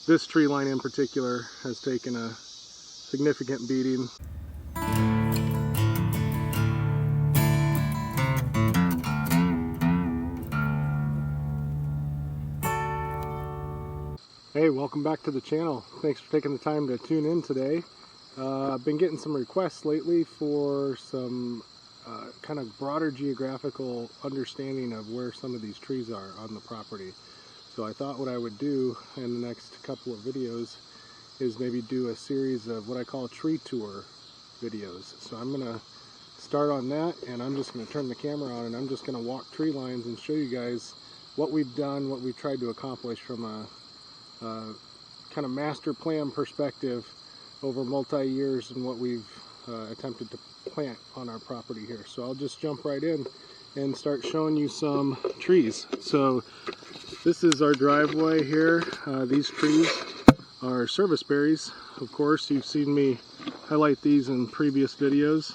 this tree line in particular has taken a significant beating. Hey, welcome back to the channel. Thanks for taking the time to tune in today. I've been getting some requests lately for some kind of broader geographical understanding of where some of these trees are on the property. So I thought what I would do in the next couple of videos is maybe do a series of what I call tree tour videos. So I'm going to start on that, and I'm just going to turn the camera on and I'm just going to walk tree lines and show you guys what we've done, what we've tried to accomplish from a kind of master plan perspective over multi-years and what we've attempted to plant on our property here. So I'll just jump right in and start showing you some trees. So this is our driveway here. These trees are service berries. Of course, you've seen me highlight these in previous videos.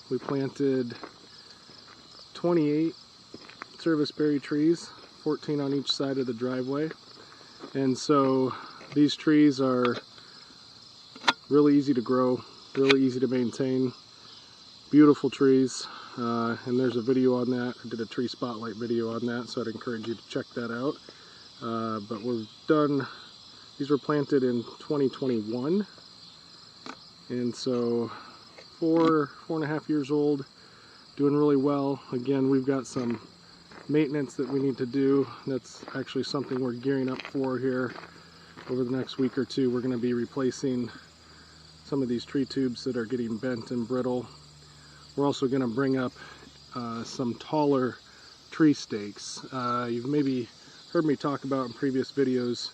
We planted 28 service berry trees, 14 on each side of the driveway. And so these trees are really easy to grow, really easy to maintain, beautiful trees. And there's a video on that. I did a tree spotlight video on that, so I'd encourage you to check that out. But we've done, these were planted in 2021, and so four and a half years old, doing really well. Again, we've got some maintenance that we need to do. That's actually something we're gearing up for here over the next week or two. We're going to be replacing some of these tree tubes that are getting bent and brittle. We're also going to bring up some taller tree stakes. You've maybe heard me talk about in previous videos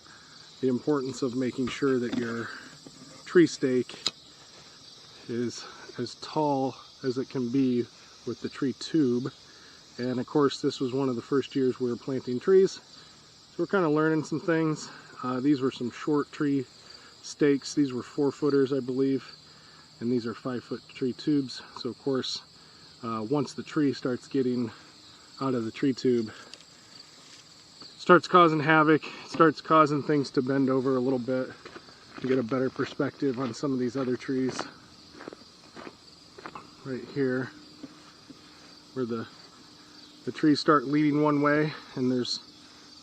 the importance of making sure that your tree stake is as tall as it can be with the tree tube. And of course, this was one of the first years we were planting trees, so we're kind of learning some things. These were some short tree stakes. These were 4-footers, I believe, and these are 5-foot tree tubes. So of course, once the tree starts getting out of the tree tube, it starts causing havoc, it starts causing things to bend over a little bit to get a better perspective on some of these other trees. Right here, where the trees start leading one way and there's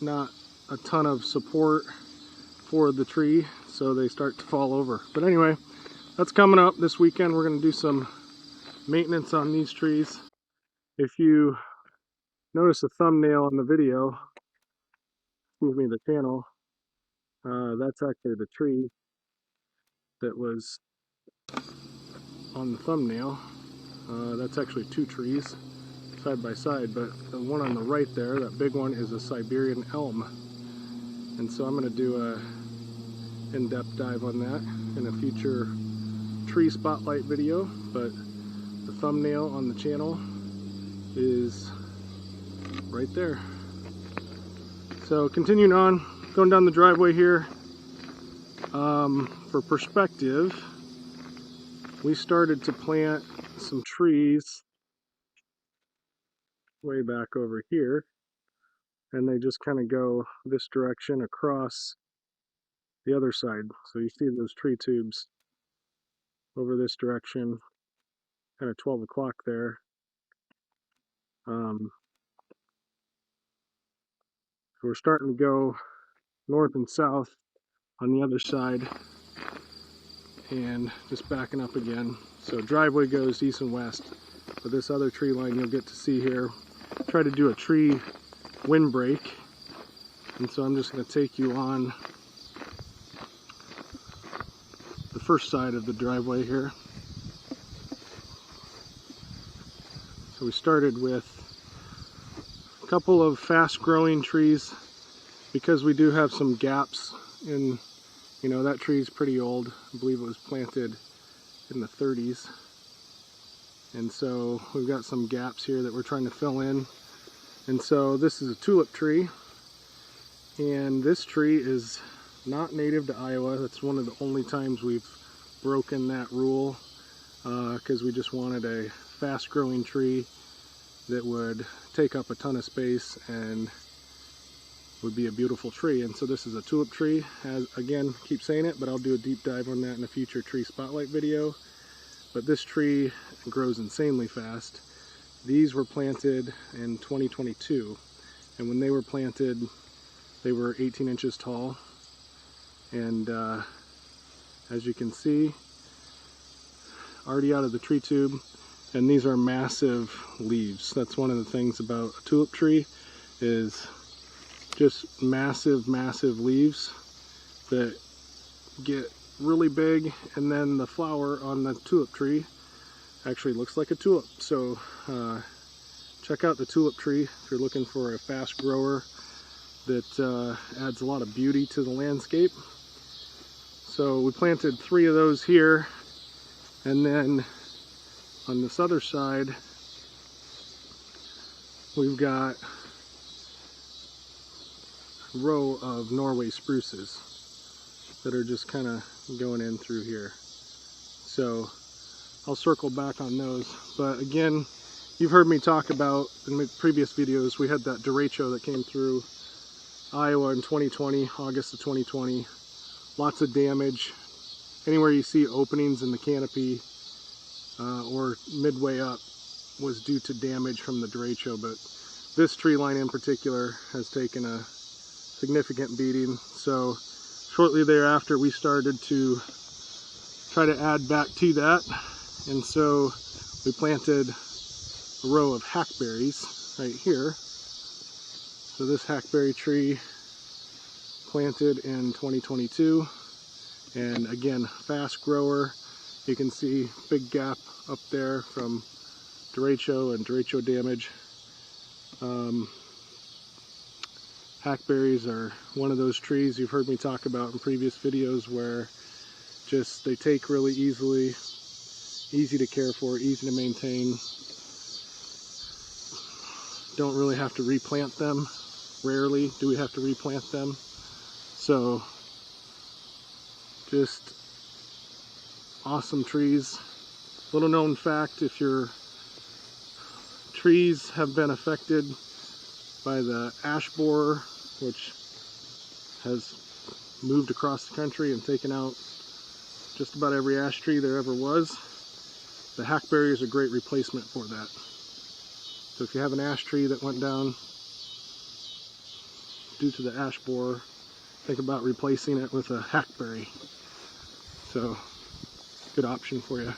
not a ton of support for the tree, so they start to fall over. But anyway, that's coming up this weekend. We're going to do some maintenance on these trees. If you notice the thumbnail on the video, excuse me, the channel, that's actually the tree that was on the thumbnail. That's actually 2 trees side by side, but the one on the right there, that big one, is a Siberian elm. And so I'm going to do a in-depth dive on that in a future tree spotlight video, but the thumbnail on the channel is right there. So continuing on, going down the driveway here, for perspective, we started to plant some trees way back over here, and they just kind of go this direction across the other side. So you see those tree tubes over this direction, kind of 12 o'clock there. We're starting to go north and south on the other side and just backing up again. So driveway goes east and west, but this other tree line you'll get to see here. Try to do a tree windbreak, and so I'm just going to take you on the first side of the driveway here. So we started with a couple of fast growing trees because we do have some gaps in, you know, that tree is pretty old. I believe it was planted in the 30s. And so we've got some gaps here that we're trying to fill in. And so this is a tulip tree, and this tree is not native to Iowa. That's one of the only times we've broken that rule, because we just wanted a fast growing tree that would take up a ton of space and would be a beautiful tree. And so this is a tulip tree. As again, keep saying it, but I'll do a deep dive on that in a future tree spotlight video. But this tree grows insanely fast. These were planted in 2022, and when they were planted, they were 18 inches tall. And as you can see, already out of the tree tube, and these are massive leaves. That's one of the things about a tulip tree, is just massive, massive leaves that get really big, and then the flower on the tulip tree actually looks like a tulip. So check out the tulip tree if you're looking for a fast grower that adds a lot of beauty to the landscape. So we planted 3 of those here, and then on this other side we've got a row of Norway spruces that are just kind of going in through here. So I'll circle back on those. But again, you've heard me talk about in my previous videos, we had that derecho that came through Iowa in 2020, August of 2020. Lots of damage. Anywhere you see openings in the canopy or midway up was due to damage from the derecho, but this tree line in particular has taken a significant beating. So shortly thereafter we started to try to add back to that, and so we planted a row of hackberries right here. So this hackberry tree planted in 2022, and again, fast grower. You can see big gap up there from derecho and derecho damage. Hackberries are one of those trees you've heard me talk about in previous videos where just they take really easily, easy to care for, easy to maintain. Don't really have to replant them. Rarely do we have to replant them. So just awesome trees. Little known fact, if your trees have been affected by the ash borer, which has moved across the country and taken out just about every ash tree there ever was, the hackberry is a great replacement for that. So if you have an ash tree that went down due to the ash borer, think about replacing it with a hackberry. So good option for you.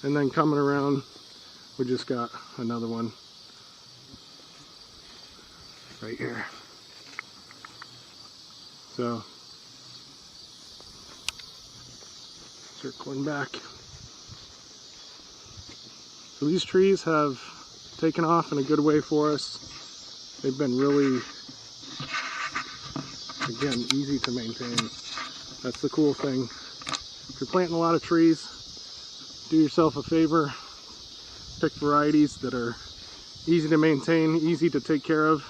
And then coming around, we just got another one right here. So circling back. So these trees have taken off in a good way for us. They've been really, again, easy to maintain. That's the cool thing. If you're planting a lot of trees, do yourself a favor. Pick varieties that are easy to maintain, easy to take care of.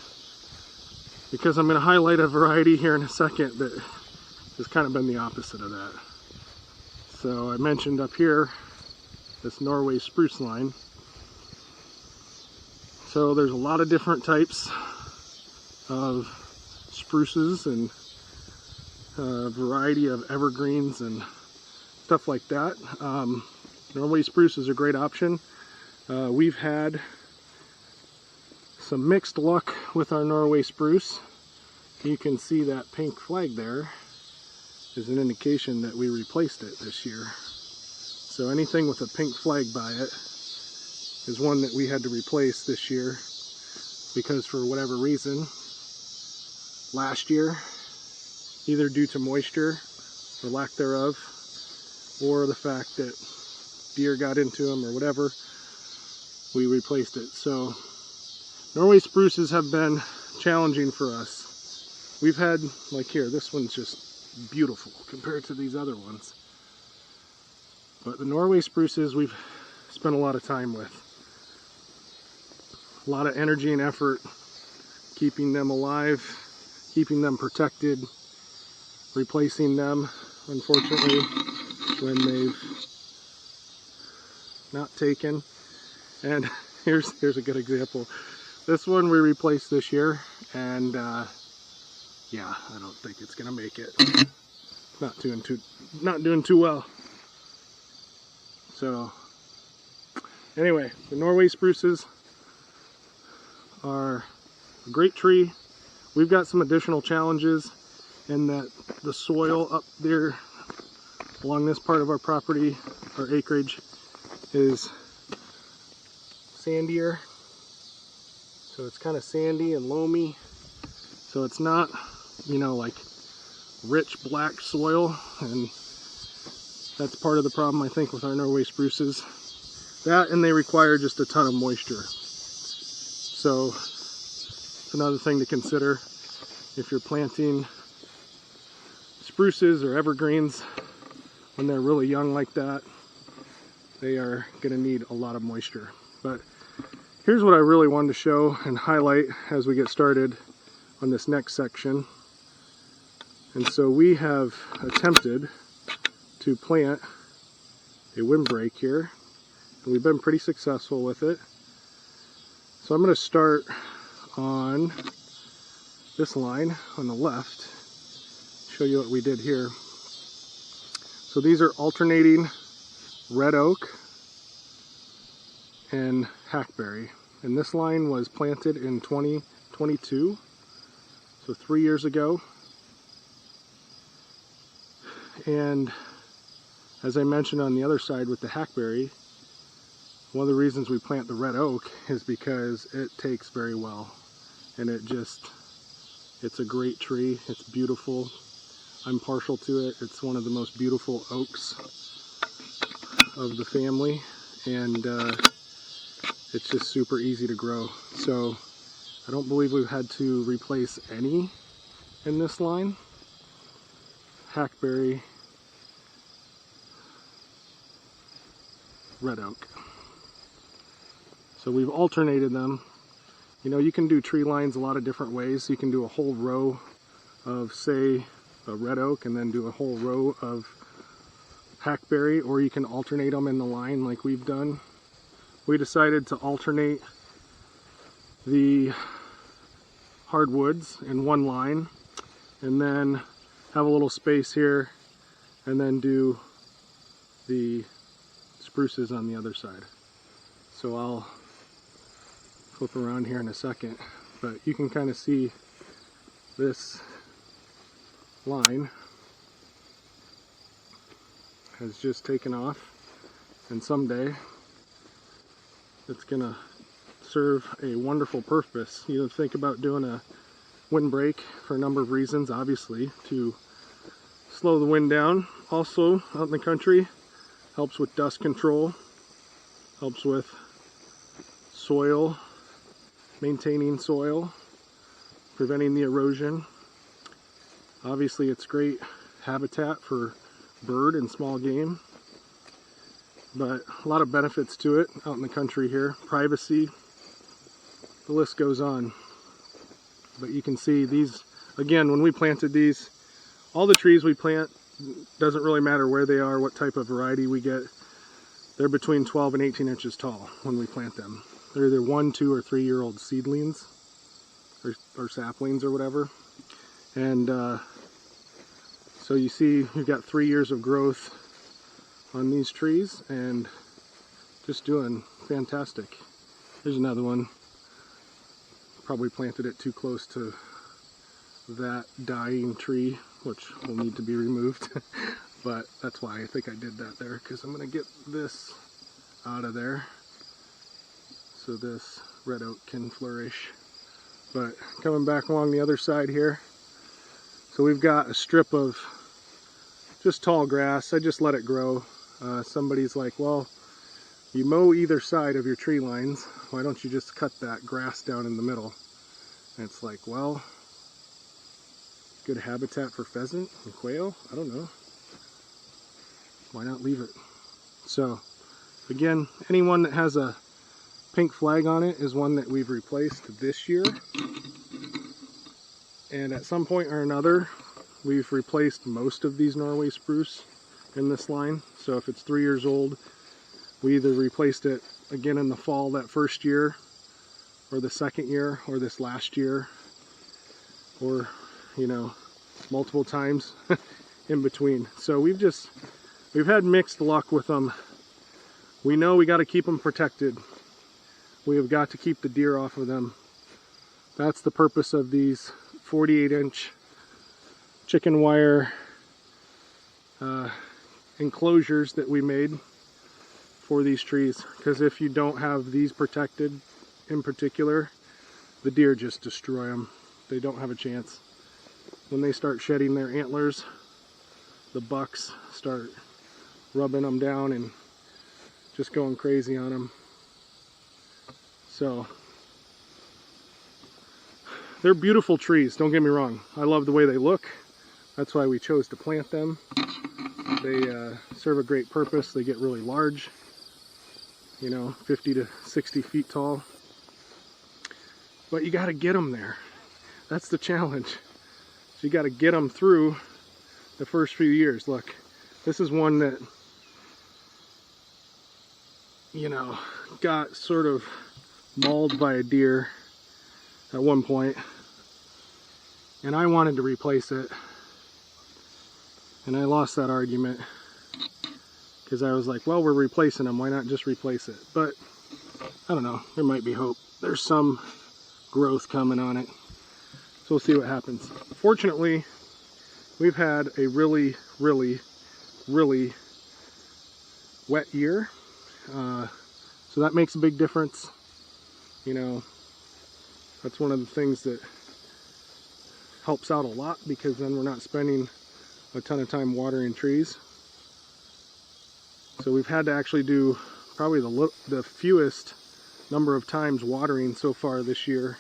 Because I'm going to highlight a variety here in a second that has kind of been the opposite of that. So I mentioned up here this Norway spruce line. So there's a lot of different types of spruces and a variety of evergreens and stuff like that. Norway spruce is a great option. We've had some mixed luck with our Norway spruce. You can see that pink flag there is an indication that we replaced it this year. So anything with a pink flag by it is one that we had to replace this year because for whatever reason last year, either due to moisture or lack thereof, or the fact that deer got into them or whatever, we replaced it. So Norway spruces have been challenging for us. We've had, like here, this one's just beautiful compared to these other ones. But the Norway spruces we've spent a lot of time with. A lot of energy and effort keeping them alive, keeping them protected, replacing them, unfortunately, when they've not taken. And here's a good example. This one we replaced this year, and yeah, I don't think it's gonna make it. Not doing too well. So anyway, the Norway spruces are a great tree. We've got some additional challenges in that the soil up there along this part of our property, our acreage, is sandier. So it's kind of sandy and loamy. So it's not, you know, like rich black soil, and that's part of the problem I think with our Norway spruces. That, and they require just a ton of moisture. So it's another thing to consider if you're planting spruces or evergreens when they're really young like that. They are going to need a lot of moisture. But here's what I really wanted to show and highlight as we get started on this next section. And so we have attempted to plant a windbreak here, and we've been pretty successful with it. So I'm going to start on this line on the left, show you what we did here. So these are alternating red oak and hackberry, and this line was planted in 2022, so 3 years ago. And as I mentioned on the other side with the hackberry, one of the reasons we plant the red oak is because it takes very well, and it's a great tree. It's beautiful. I'm partial to it. It's one of the most beautiful oaks of the family, and it's just super easy to grow. So I don't believe we've had to replace any in this line. Hackberry, red oak. So we've alternated them. You know, you can do tree lines a lot of different ways. You can do a whole row of, say, a red oak, and then do a whole row of hackberry, or you can alternate them in the line like we've done. We decided to alternate the hardwoods in one line, and then have a little space here, and then do the spruces on the other side. So I'll flip around here in a second, but you can kind of see this line has just taken off, and someday it's gonna serve a wonderful purpose. You know, think about doing a windbreak for a number of reasons. Obviously, to slow the wind down. Also, out in the country, helps with dust control, helps with soil, maintaining soil, preventing the erosion. Obviously, it's great habitat for bird and small game, but a lot of benefits to it out in the country here. Privacy, the list goes on. But you can see these, again, when we planted these, all the trees we plant, doesn't really matter where they are, what type of variety we get, they're between 12 and 18 inches tall when we plant them. They're either 1, 2, or 3 year old seedlings or saplings or whatever. And so you see we've got 3 years of growth on these trees, and just doing fantastic. Here's another one. Probably planted it too close to that dying tree, which will need to be removed. But that's why I think I did that there, because I'm going to get this out of there so this red oak can flourish. But coming back along the other side here, so we've got a strip of just tall grass. I just let it grow. Somebody's like, well, you mow either side of your tree lines, why don't you just cut that grass down in the middle? And it's like, well, good habitat for pheasant and quail? I don't know. Why not leave it? So, again, anyone that has a pink flag on it is one that we've replaced this year. And at some point or another, we've replaced most of these Norway spruce in this line. So if it's 3 years old, we either replaced it again in the fall that first year, or the second year, or this last year, or, you know, multiple times in between. So we've had mixed luck with them. We know we got to keep them protected. We have got to keep the deer off of them. That's the purpose of these 48-inch chicken wire enclosures that we made for these trees. Because if you don't have these protected in particular, the deer just destroy them. They don't have a chance. When they start shedding their antlers, the bucks start rubbing them down and just going crazy on them. So they're beautiful trees, don't get me wrong. I love the way they look. That's why we chose to plant them. They serve a great purpose. They get really large, you know, 50 to 60 feet tall. But you got to get them there. That's the challenge. So you got to get them through the first few years. Look, this is one that, you know, got sort of mauled by a deer at one point, and I wanted to replace it, and I lost that argument because I was like, well, we're replacing them, why not just replace it? But I don't know, there might be hope. There's some growth coming on it, so we'll see what happens. Fortunately, we've had a really wet year, so that makes a big difference. You know, that's one of the things that helps out a lot, because then we're not spending a ton of time watering trees. So we've had to actually do probably the fewest number of times watering so far this year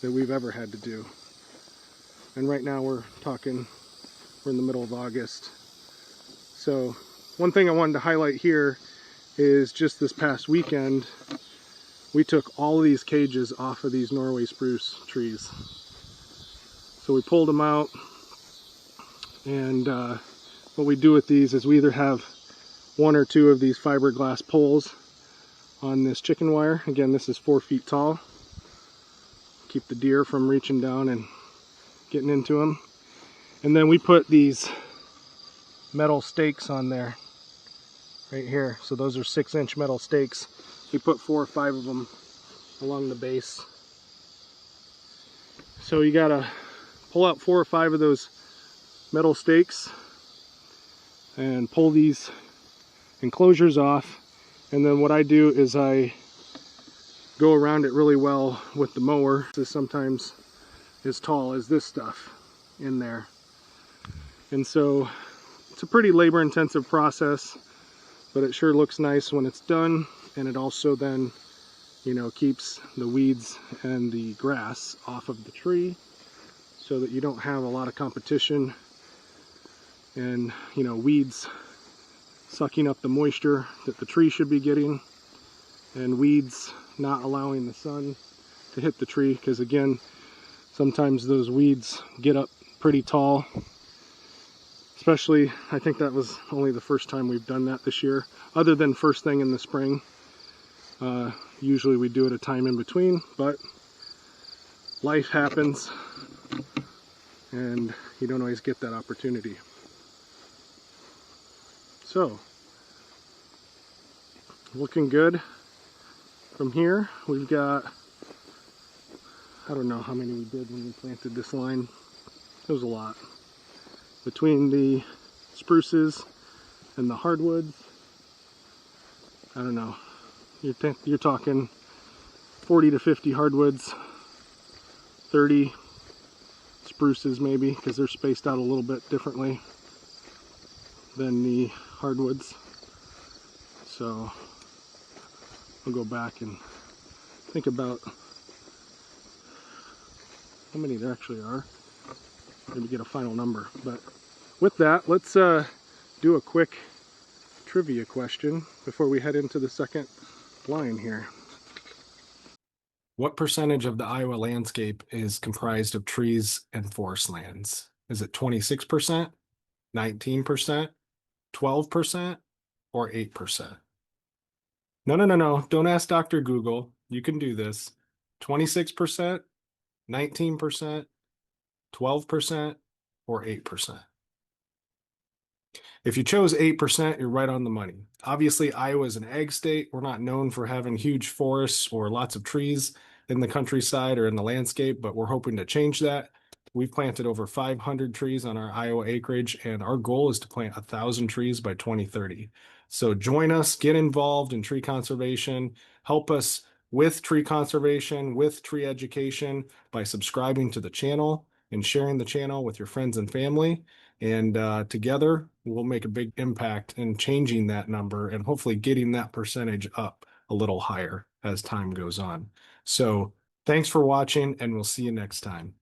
that we've ever had to do. And right now we're in the middle of August. So one thing I wanted to highlight here is just this past weekend, we took all of these cages off of these Norway spruce trees. So we pulled them out, and what we do with these is we either have one or two of these fiberglass poles on this chicken wire. Again, this is 4 feet tall. Keep the deer from reaching down and getting into them. And then we put these metal stakes on there, right here. So those are 6-inch metal stakes. We put 4 or 5 of them along the base. So you gotta pull out 4 or 5 of those metal stakes and pull these enclosures off. And then what I do is I go around it really well with the mower. This is sometimes as tall as this stuff in there. And so it's a pretty labor intensive process, but it sure looks nice when it's done. And it also then, you know, keeps the weeds and the grass off of the tree, so that you don't have a lot of competition and, you know, weeds sucking up the moisture that the tree should be getting, and weeds not allowing the sun to hit the tree, because again, sometimes those weeds get up pretty tall. Especially, I think that was only the first time we've done that this year, other than first thing in the spring. Usually we do it a time in between, but life happens and you don't always get that opportunity. So, looking good from here. We've got, I don't know how many we did when we planted this line. It was a lot. Between the spruces and the hardwoods, I don't know. You're talking 40 to 50 hardwoods, 30 spruces maybe, because they're spaced out a little bit differently than the hardwoods. So I'll go back and think about how many there actually are. Maybe get a final number. But with that, let's do a quick trivia question before we head into the second line here. What percentage of the Iowa landscape is comprised of trees and forest lands? Is it 26%, 19%, 12%, or 8%? No. Don't ask Dr. Google. You can do this. 26%, 19%, 12%, or 8%. If you chose 8%, you're right on the money. Obviously, Iowa is an ag state. We're not known for having huge forests or lots of trees in the countryside or in the landscape, but we're hoping to change that. We've planted over 500 trees on our Iowa acreage, and our goal is to plant 1,000 trees by 2030. So join us, get involved in tree conservation, help us with tree conservation, with tree education by subscribing to the channel and sharing the channel with your friends and family. And together, we'll make a big impact in changing that number and hopefully getting that percentage up a little higher as time goes on. So thanks for watching, and we'll see you next time.